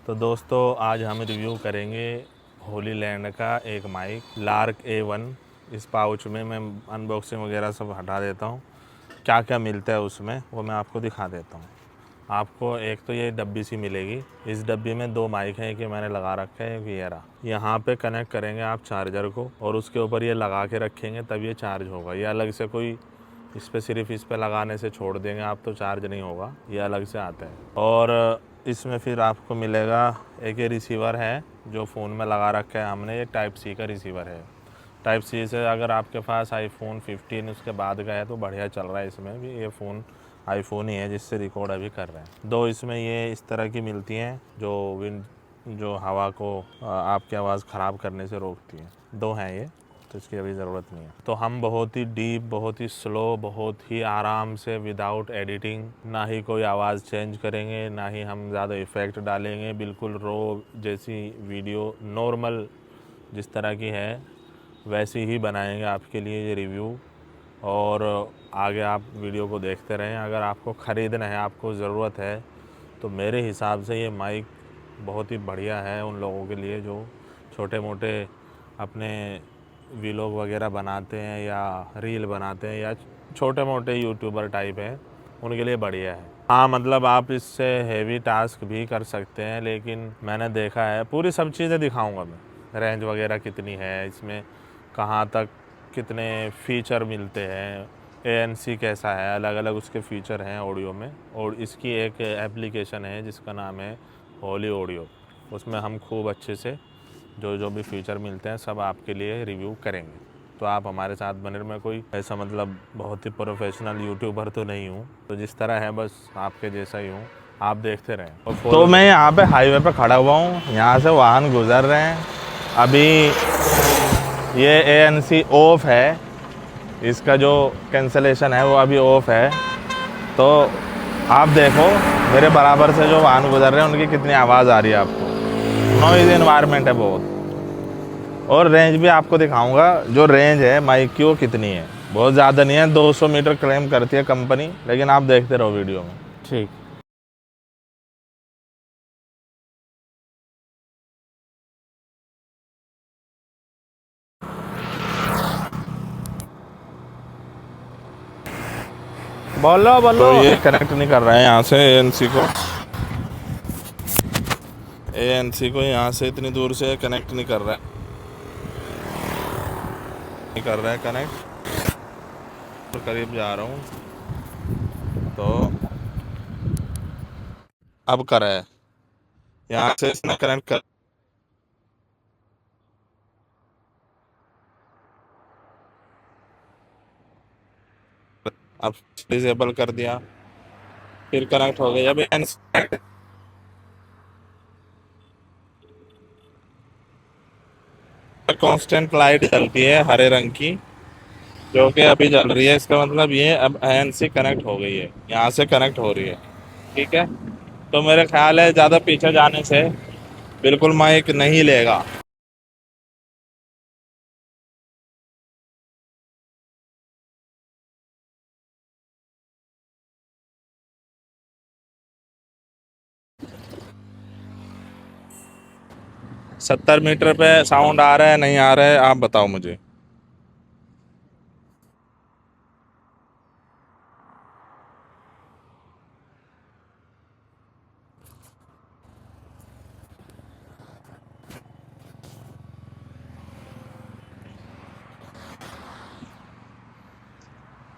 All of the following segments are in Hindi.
तो दोस्तों आज हम रिव्यू करेंगे होली लैंड का एक माइक लार्क A1। इस पाउच में मैं अनबॉक्सिंग वगैरह सब हटा देता हूँ। क्या क्या मिलता है उसमें वो मैं आपको दिखा देता हूँ। आपको एक तो ये डब्बी सी मिलेगी। इस डब्बी में दो माइक हैं, एक ये मैंने लगा रखा है, एक ये रहा। यहाँ पे कनेक्ट करेंगे आप चार्जर को और उसके ऊपर ये लगा के रखेंगे तब ये चार्ज होगा। ये अलग से कोई इस पर सिर्फ इस पर लगाने से छोड़ देंगे आप तो चार्ज नहीं होगा, ये अलग से आता है। और इसमें फिर आपको मिलेगा एक ये रिसीवर है जो फ़ोन में लगा रखा है हमने। ये टाइप सी का रिसीवर है। टाइप सी से अगर आपके पास आईफोन 15 उसके बाद का है तो बढ़िया चल रहा है। इसमें भी ये फ़ोन आईफोन ही है जिससे रिकॉर्ड अभी कर रहे हैं। दो इसमें ये इस तरह की मिलती हैं जो हवा को आपकी आवाज़ ख़राब करने से रोकती हैं। दो हैं ये, तो इसकी अभी ज़रूरत नहीं है। तो हम बहुत ही डीप, बहुत ही स्लो, बहुत ही आराम से विदाउट एडिटिंग, ना ही कोई आवाज़ चेंज करेंगे, ना ही हम ज़्यादा इफ़ेक्ट डालेंगे। बिल्कुल रो जैसी वीडियो नॉर्मल जिस तरह की है वैसी ही बनाएंगे आपके लिए ये रिव्यू। और आगे आप वीडियो को देखते रहें। अगर आपको ख़रीदना है, आपको ज़रूरत है, तो मेरे हिसाब से ये माइक बहुत ही बढ़िया है उन लोगों के लिए जो छोटे मोटे अपने व्लॉग वगैरह बनाते हैं या रील बनाते हैं या छोटे मोटे यूट्यूबर टाइप हैं, उनके लिए बढ़िया है। हाँ, मतलब आप इससे हेवी टास्क भी कर सकते हैं, लेकिन मैंने देखा है पूरी सब चीज़ें दिखाऊंगा मैं। रेंज वगैरह कितनी है इसमें, कहाँ तक कितने फ़ीचर मिलते हैं, ANC कैसा है, अलग अलग उसके फ़ीचर हैं ऑडियो में। और इसकी एक एप्लीकेशन है जिसका नाम है होली ऑडियो। उसमें हम खूब अच्छे से जो भी फ़ीचर मिलते हैं सब आपके लिए रिव्यू करेंगे। तो आप हमारे साथ बने। मैं कोई ऐसा मतलब बहुत ही प्रोफेशनल यूट्यूबर तो नहीं हूँ, तो जिस तरह है बस आपके जैसा ही हूँ, आप देखते रहें। और तो मैं यहाँ पे हाईवे पे खड़ा हुआ हूँ, यहाँ से वाहन गुजर रहे हैं। अभी ये ANC ऑफ है, इसका जो कैंसलेशन है वो अभी ऑफ है। तो आप देखो मेरे बराबर से जो वाहन गुजर रहे हैं उनकी कितनी आवाज़ आ रही है आपको। नॉइज़ एनवायरनमेंट है बहुत। और रेंज भी आपको दिखाऊंगा, जो रेंज है माइक की वो कितनी है। बहुत ज़्यादा नहीं है, 200 मीटर क्लेम करती है कंपनी, लेकिन आप देखते रहो वीडियो में। ठीक, बोलो बोलो। तो ये कनेक्ट नहीं कर रहा है यहाँ से ANC को यहाँ से इतनी दूर से कनेक्ट नहीं कर रहा है कनेक्ट। तो करीब जा रहा हूँ तो अब कर रहा है, यहाँ से इसने कनेक्ट कर। अब डिसेबल कर दिया, फिर कनेक्ट हो गया। अभी कांस्टेंट लाइट जलती है हरे रंग की, जो कि अभी जल रही है। इसका मतलब ये अब ANC कनेक्ट हो गई है, यहाँ से कनेक्ट हो रही है। ठीक है, तो मेरे ख्याल है ज़्यादा पीछे जाने से बिल्कुल माइक नहीं लेगा। 70 मीटर पे साउंड आ रहा है नहीं आ रहा है, आप बताओ मुझे।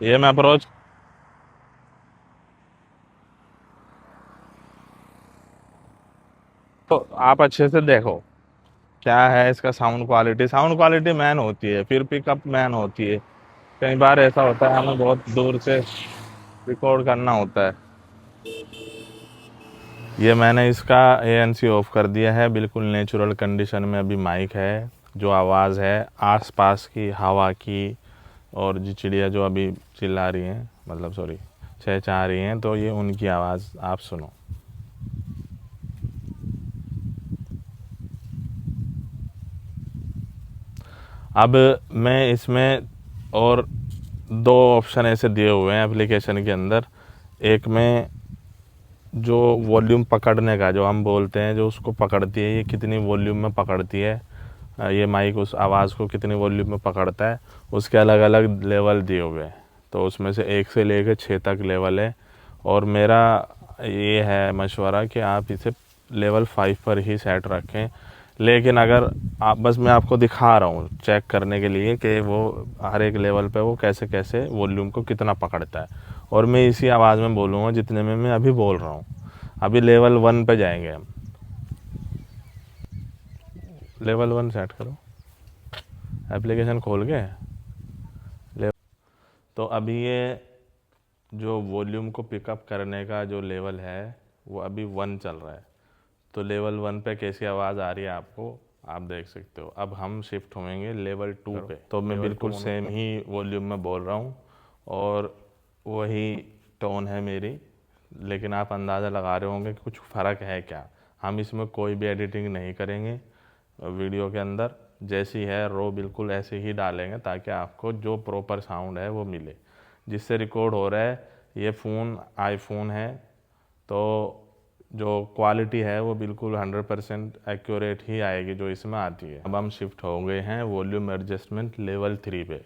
ये मैं अप्रोच, तो आप अच्छे से देखो क्या है इसका sound quality. Sound quality man होती है, फिर पिकअप मैन होती है। कई बार ऐसा होता है हमें बहुत दूर से रिकॉर्ड करना होता है। ये मैंने इसका ANC ऑफ कर दिया है, बिल्कुल नेचुरल कंडीशन में अभी माइक है। जो आवाज़ है आसपास की हवा की और जो चिड़िया जो अभी चिल्ला रही हैं, मतलब सॉरी चहचहा रही हैं, तो ये उनकी आवाज़ आप सुनो। अब मैं इसमें और दो ऑप्शन ऐसे दिए हुए हैं एप्लीकेशन के अंदर। एक में जो वॉल्यूम पकड़ने का जो हम बोलते हैं, जो उसको पकड़ती है, ये कितनी वॉल्यूम में पकड़ती है, ये माइक उस आवाज़ को कितनी वॉल्यूम में पकड़ता है, उसके अलग अलग लेवल दिए हुए हैं। तो उसमें से 1 से लेकर 6 तक लेवल है। और मेरा ये है मशवरा कि आप इसे लेवल 5 पर ही सेट रखें। लेकिन अगर आप, बस मैं आपको दिखा रहा हूँ चेक करने के लिए कि वो हर एक लेवल पे वो कैसे कैसे वॉल्यूम को कितना पकड़ता है। और मैं इसी आवाज़ में बोलूँगा जितने में मैं अभी बोल रहा हूँ। अभी लेवल 1 पे जाएंगे हम। लेवल 1 सेट करो, एप्लीकेशन खोल के। तो अभी ये जो वॉल्यूम को पिकअप करने का जो लेवल है वो अभी 1 चल रहा है। तो लेवल 1 पे कैसी आवाज़ आ रही है आपको, आप देख सकते हो। अब हम शिफ्ट होंगे लेवल 2 पे। तो मैं बिल्कुल सेम ही वॉल्यूम में बोल रहा हूँ और वही टोन है मेरी, लेकिन आप अंदाज़ा लगा रहे होंगे कि कुछ फ़र्क है क्या। हम इसमें कोई भी एडिटिंग नहीं करेंगे वीडियो के अंदर, जैसी है रो बिल्कुल ऐसे ही डालेंगे ताकि आपको जो प्रॉपर साउंड है वो मिले। जिससे रिकॉर्ड हो रहा है ये फ़ोन आईफोन है, तो जो क्वालिटी है वो बिल्कुल 100% एक्यूरेट ही आएगी जो इसमें आती है। अब हम शिफ्ट हो गए हैं वॉल्यूम एडजस्टमेंट लेवल 3 पे।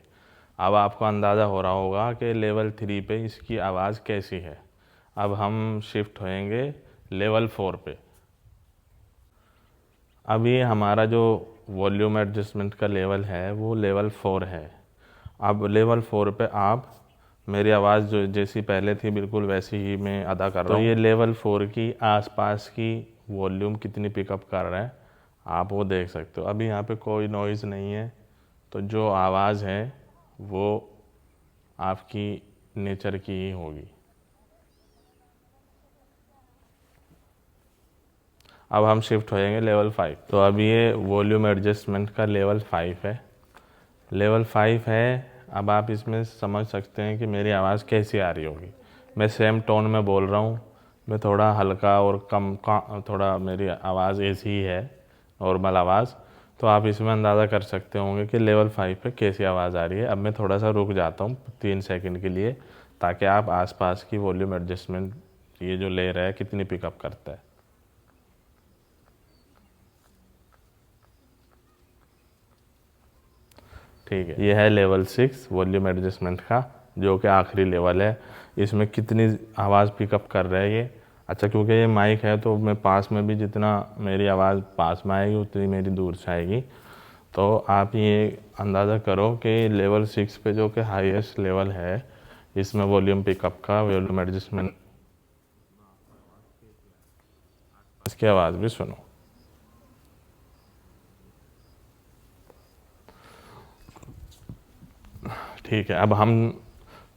अब आपको अंदाज़ा हो रहा होगा कि लेवल 3 पे इसकी आवाज़ कैसी है। अब हम शिफ्ट होएंगे लेवल 4 पे। अब ये हमारा जो वॉल्यूम एडजस्टमेंट का लेवल है वो लेवल 4 है। अब लेवल 4 पे आप मेरी आवाज़ जो जैसी पहले थी बिल्कुल वैसी ही मैं अदा कर रहा हूँ। तो ये लेवल 4 की आसपास की वॉल्यूम कितनी पिकअप कर रहा है आप वो देख सकते हो। अभी यहाँ पे कोई नॉइज़ नहीं है, तो जो आवाज़ है वो आपकी नेचर की ही होगी। अब हम शिफ्ट होएंगे लेवल 5। तो अब ये वॉल्यूम एडजस्टमेंट का लेवल 5 है। लेवल 5 है। अब आप इसमें समझ सकते हैं कि मेरी आवाज़ कैसी आ रही होगी। मैं सेम टोन में बोल रहा हूँ, मैं थोड़ा हल्का और थोड़ा मेरी आवाज़ ऐसी ही है, नॉर्मल आवाज़। तो आप इसमें अंदाज़ा कर सकते होंगे कि लेवल 5 पे कैसी आवाज़ आ रही है। अब मैं थोड़ा सा रुक जाता हूँ 3 सेकंड के लिए, ताकि आप आसपास की वॉल्यूम एडजस्टमेंट ये जो ले रहा है कितनी पिकअप करता है। ठीक है, ये है लेवल 6 वॉल्यूम एडजस्टमेंट का, जो कि आखिरी लेवल है। इसमें कितनी आवाज़ पिकअप कर रहा है ये। अच्छा, क्योंकि ये माइक है तो मैं पास में भी जितना मेरी आवाज़ पास में आएगी उतनी मेरी दूर से आएगी। तो आप ये अंदाज़ा करो कि लेवल 6 पे जो कि हाईएस्ट लेवल है इसमें वॉल्यूम पिकअप का, वॉल्यूम एडजस्टमेंट, इसकी आवाज़ भी सुनो। ठीक है, अब हम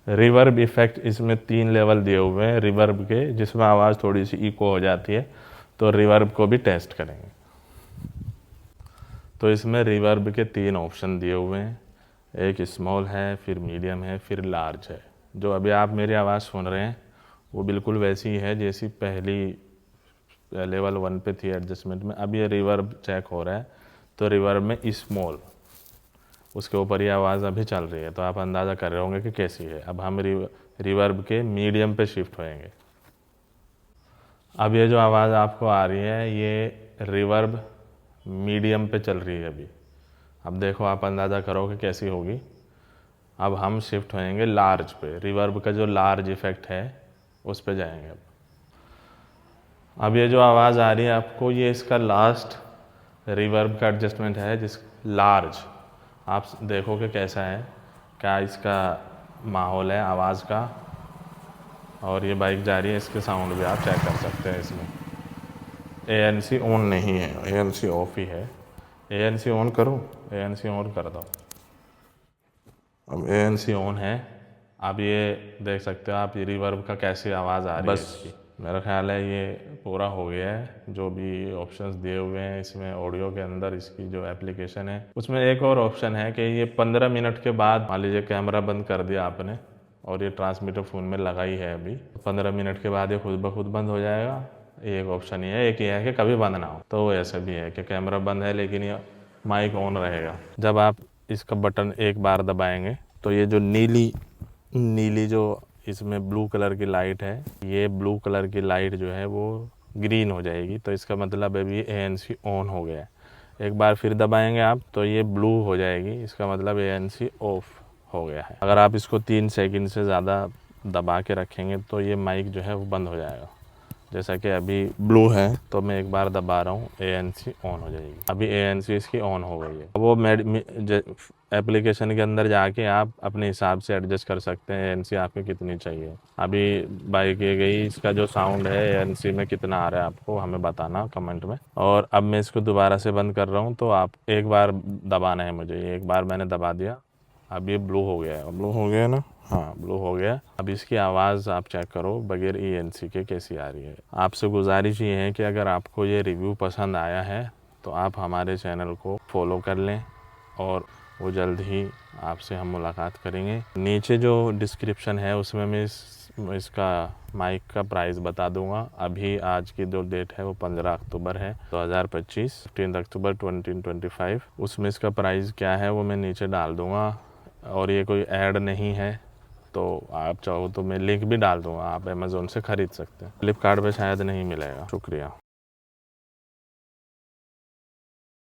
रिवर्ब इफ़ेक्ट, इसमें 3 लेवल दिए हुए हैं रिवर्ब के, जिसमें आवाज़ थोड़ी सी इको हो जाती है, तो रिवर्ब को भी टेस्ट करेंगे। तो इसमें रिवर्ब के 3 ऑप्शन दिए हुए हैं, एक स्मॉल है, फिर मीडियम है, फिर लार्ज है। जो अभी आप मेरी आवाज़ सुन रहे हैं वो बिल्कुल वैसी ही है जैसी पहली लेवल 1 पे थी एडजस्टमेंट में। अब ये रिवर्ब चेक हो रहा है, तो रिवर्ब में स्मॉल, उसके ऊपर ये आवाज़ अभी चल रही है, तो आप अंदाज़ा कर रहे होंगे कि कैसी है। अब हम रिवर्ब के मीडियम पे शिफ्ट होएंगे। अब ये जो आवाज़ आपको आ रही है ये रिवर्ब मीडियम पे चल रही है अभी। अब देखो, आप अंदाज़ा करो कि कैसी होगी। अब हम शिफ्ट होएंगे लार्ज पे, रिवर्ब का जो लार्ज इफ़ेक्ट है उस पे जाएंगे। अब ये जो आवाज़ आ रही है आपको, ये इसका लास्ट रिवर्ब का एडजस्टमेंट है, जिस लार्ज। आप देखो कि कैसा है, क्या इसका माहौल है आवाज़ का। और ये बाइक जा रही है, इसके साउंड भी आप चेक कर सकते हैं। इसमें ANC ऑन नहीं है, ANC ऑफ ही है। ANC ऑन करो, ANC ऑन कर दो। अब ANC ऑन है। अब ये देख सकते हो आप, ये रिवर्ब का कैसी आवाज़ आ रही है इसकी। मेरा ख्याल है ये पूरा हो गया है। जो भी ऑप्शंस दिए हुए हैं इसमें ऑडियो के अंदर, इसकी जो एप्लीकेशन है उसमें एक और ऑप्शन है कि ये 15 मिनट के बाद, मान लीजिए कैमरा बंद कर दिया आपने और ये ट्रांसमीटर फ़ोन में लगा ही है अभी, 15 मिनट के बाद ये खुद ब खुद बंद हो जाएगा। एक ऑप्शन ये है। एक ये है कि कभी बंद ना हो, तो वो ऐसा भी है कि कैमरा बंद है लेकिन ये माइक ऑन रहेगा। जब आप इसका बटन एक बार दबाएंगे तो ये जो नीली जो इसमें ब्लू कलर की लाइट है, ये ब्लू कलर की लाइट जो है वो ग्रीन हो जाएगी, तो इसका मतलब अभी ANC ऑन हो गया है। एक बार फिर दबाएंगे आप तो ये ब्लू हो जाएगी, इसका मतलब ANC ऑफ हो गया है। अगर आप इसको 3 सेकंड से ज़्यादा दबा के रखेंगे तो ये माइक जो है वो बंद हो जाएगा। जैसा कि अभी ब्लू है तो मैं एक बार दबा रहा हूँ, ANC ऑन हो जाएगी। अभी ANC इसकी ऑन हो गई है। वो एप्लीकेशन के अंदर जाके आप अपने हिसाब से एडजस्ट कर सकते हैं ANC आपको कितनी चाहिए। अभी बाई की गई, इसका जो साउंड है ANC में कितना आ रहा है आपको हमें बताना कमेंट में। और अब मैं इसको दोबारा से बंद कर रहा हूँ, तो आप एक बार दबाना है मुझे। एक बार मैंने दबा दिया, अब ये ब्लू हो गया है। ब्लू हो गया ना? हाँ, ब्लू हो गया। अब इसकी आवाज़ आप चेक करो बगैर ANC के कैसी आ रही है। आपसे गुजारिश ये है कि अगर आपको ये रिव्यू पसंद आया है तो आप हमारे चैनल को फॉलो कर लें, और वो जल्द ही आपसे हम मुलाकात करेंगे। नीचे जो डिस्क्रिप्शन है उसमें मैं इसका माइक का प्राइस बता दूंगा। अभी आज की जो डेट है वो 15 अक्टूबर है 2025, 15 अक्टूबर 2025। उसमें इसका प्राइस क्या है वो मैं नीचे डाल दूंगा, और ये कोई ऐड नहीं है, तो आप चाहो तो मैं लिंक भी डाल दूंगा, आप अमेज़ोन से ख़रीद सकते हैं। फ्लिपकार्ट पे शायद नहीं मिलेगा। शुक्रिया।